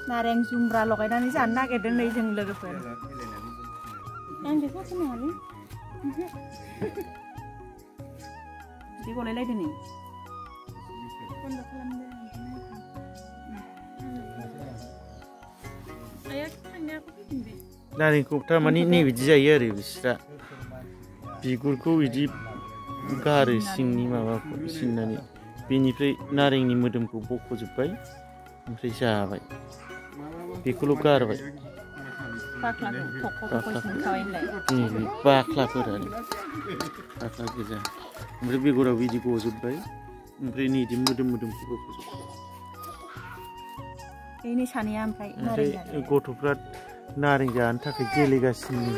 nareng जुमब्रा लगायनानै जानो नागिरदों नै जों लोगोफोर आं बेखौ खोनायालै बिदि गलायलायदों नै बन्द खालामदो आया थांनायाखौ फैफिनदे नारेंखौ थारमाने नैबिदि जायो आरो बिस्रा बिगुरखौ बिदि गारो सिंनि माबाखौ सिननानै बेनिफ्राय नारेंनि मोदोमखौ बख'जोब्बाय ओमफ्राय जाबाय बेखौल' गारबाय बाख्लाफोर आरो बाख्ला गोजा ओमफ्राय बेगराव बिदि गजोब्बाय ओमफ्राय नैदि मोदोमखौ बख'जोब्बाय बेनि सानैया ओमफ्राय गथ'फ्रा नारें जानो थाखाय गेलेगासिनो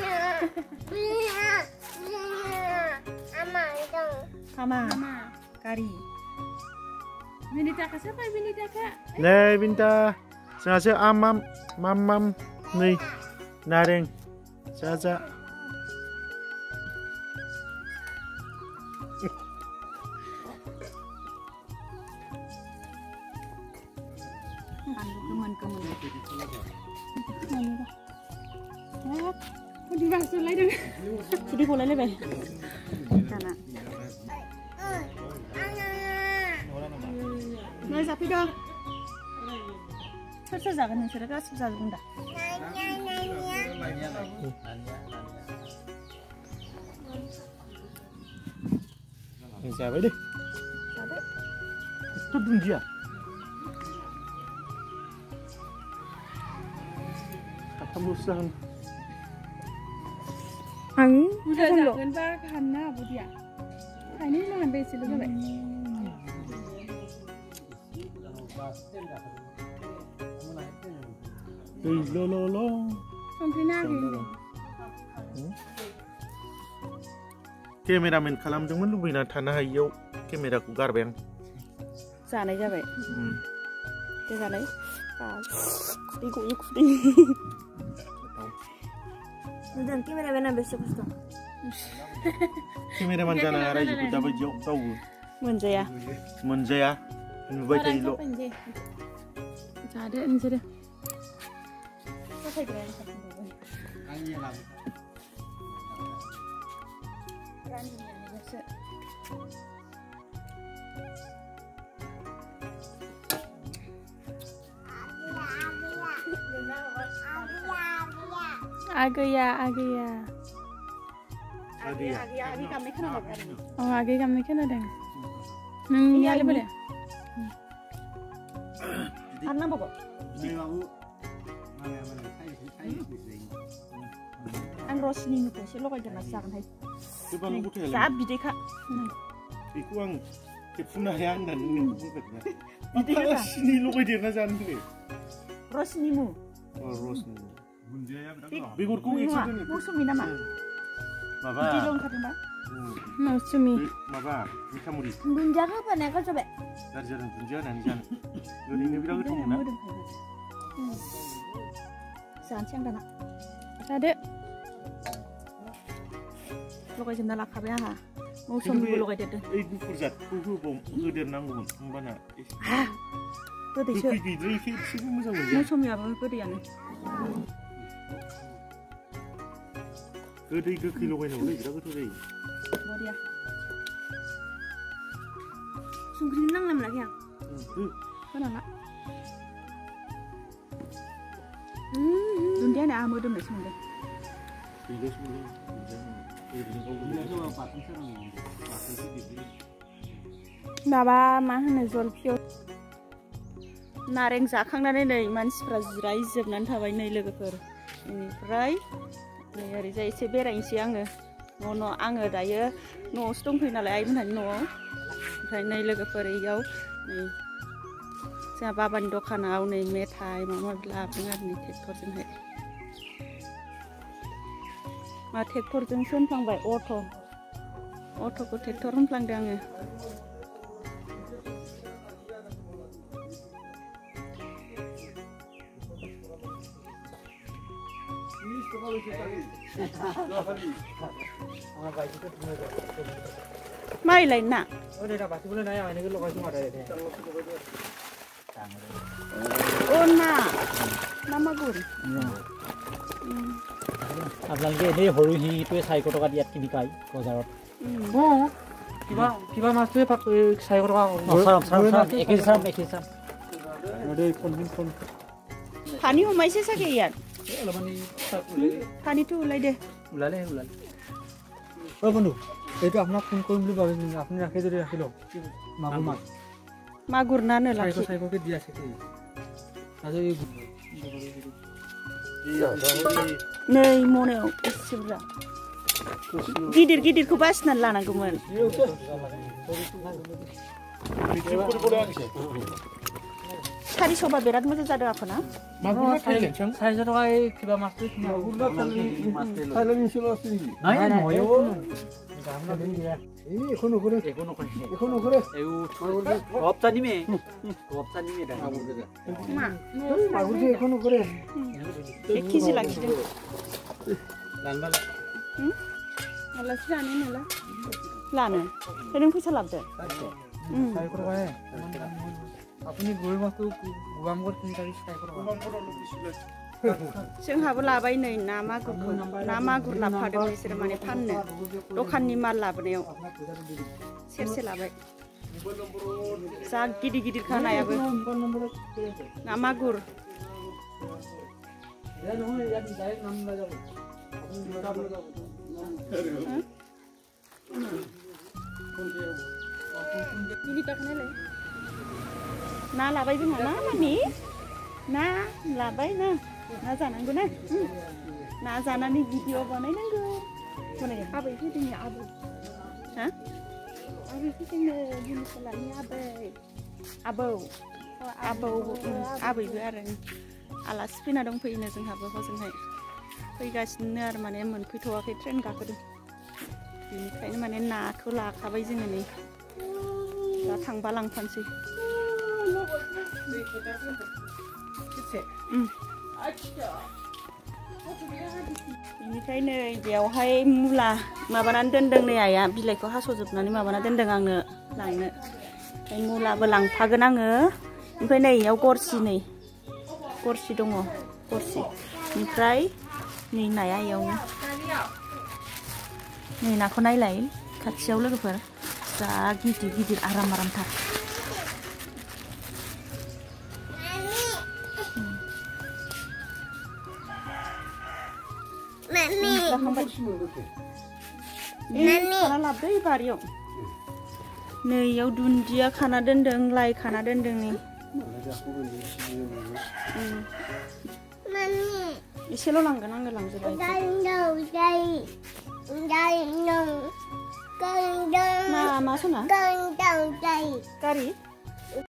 Mama, kari. Binita ka siapa Binita ka? Nei Binta, saja amam, mamam, nih nareng, saja. Kemen. Di bangsa lain. Jadi boleh lebih. Karena. Nah, sapi dong. Susah jangan nusir ke susah bunda. Siapa deh? Itu dia. Kata musang. Udah jangan karena apa dia? Ini jangan besi dulu deh. Lo. Sampai lagi. Kameramen खालामदोंमोन लुबैना थानो हायियाव केमेराखौ गारबाय आं जानाय जाबाय दे जानाय खुदै गयो नों केमेरामेना बेसे खस्थ' केमेरामेन जाना रायजोखौ दाबायदियाव गावबो मोनजाया नुबाय थायोल' जादो नोंसोरो Agaya. Agi kami kan ada. Oh, agi kami kan ada. Neng nyali boleh. Karena apa kok? An rosni nuko sih lo kan jangan sakan hai. Saat bide kak. Iku ang kepunahan dan ini bukan. Bide sini lo kan jangan sakan nih. Rosnimu. Oh rosni. Bigurku itu kan. Musumi nama. Maba. Dilong kata mbak. Musumi. Maba. Ini kamu di. Bunja apa nih kau coba? Dari jalan bunja nanti jalan. Jadi ini bilang ketemu nak. Siang kan nak. Ada. Lo kan jendela kabe ha. Musumi lo kan jadi. Ibu kurjat. Kuku bom. Kuder nanggung. Mana? Hah. Tuh deh. Musumi apa berian? Gede kilo kan boleh, berapa tuh deh? Boleh. Sungguh nang nam lagi yang. Mana nak? Dunia ni amu dum semua. Baba mana zolpio. Nareng जाखांनानै नै मानसिफ्रा जिरायजोबनानै थाबाय नै लोगोफोर बेनिफ्राय नै ओरैजाय एसे बेरायनोसै आङो न' आङो दायो न'आवसो दंफैयो नालाय आइमोनहानि न'आव ओमफ्राय नै लोगोफोर इयाव नै जोंहा बाबानि दखानाव नै मेथाइ माबा माबि लाबोदों आरो नै ट्रेक्टरजोंहाय मा ट्रेक्टरजोंसो होनफ्लांबाय अट'खौ ट्रेक्टर होनफ्लांदों आङो Mai lain nak. Oh, dah pasti boleh naya ini kalau kau cuma ada. Oh nak. ना मागुर আপোনালোকে এনেই সৰু শিঙিটোৱে 400 টকা দিয়াত কিনি পায় বজাৰত কিবা মাছটোৱে 400 টকা পানী সোমাইছে চাগে ইয়াত পানীটো ওলাই দে ওলালে বন্ধু এইটো আপোনাক ফোন কৰিম বুলি ভাবিছিলোঁ আপুনি ৰাখি যদি ৰাখি লওক মাগুৰ মাছ मागुर ना नो लाखि 400 দিয়া আছে কি আজি नै मनायाव एसेब्रा गिदिर गिदिरखौ बासिनानै लानांगौमोन सारि सभा बिराद मोजां जादों आखना मागुर 400 टका किबा माছটো एक केजि लाखिदों आलासि जानो नालाय लानो नों फैसा लाबोदो আপুনি গৈ মাছটো গোগামগত কিনি তাৰি 400 टका जोंहाबो लाबाय नै ना मागुर लाफादों बिसोर माने फाननो दखाननि माल लाबोनायाव सेरसे लाबाय जा गिदिर गिदिर खानायाबो ना मागुर ना लाबाय जोंहा ना मामि ना लाबाय ना जानांगौ ना ना जानानै भिडिअ बानायनांगौ आबै फैदों आबै हा आबै फैदों बिनिसलानि आबैबो आरो आलासि फैना दंफैनो जोंहाबो हजोंहाय फैगासिनो आरो माने मोनफैथ'वाखै ट्रेन गाखोदों बेनिखायनो माने नाखौ लाखाबाय जोङो नै दा थांबा लांफानोसै बेनिफ्राय नै बेयावहाय मुला माबानानै दोनदों नै आइया बिलाइखौ हास'जोबनानै माबाना दोनदों आंनो लांनो ओमफ्राय मुलाबो लांफागोन आङो ओमफ्राय नै इयाव गरसि दङ गरसि ओमफ्राय नै नाया इयावनो नै नाखौ नायलाय खाथियाव लोगोफोर जा गिदिर गिदिर आरामथार खाना लाबोदै बारियाव नै इयाव दुन्दिया खाना दोनदों लाइ खाना दोनदों नै एसेल' लांगोन आङो लांजोबबाय मा सना गारि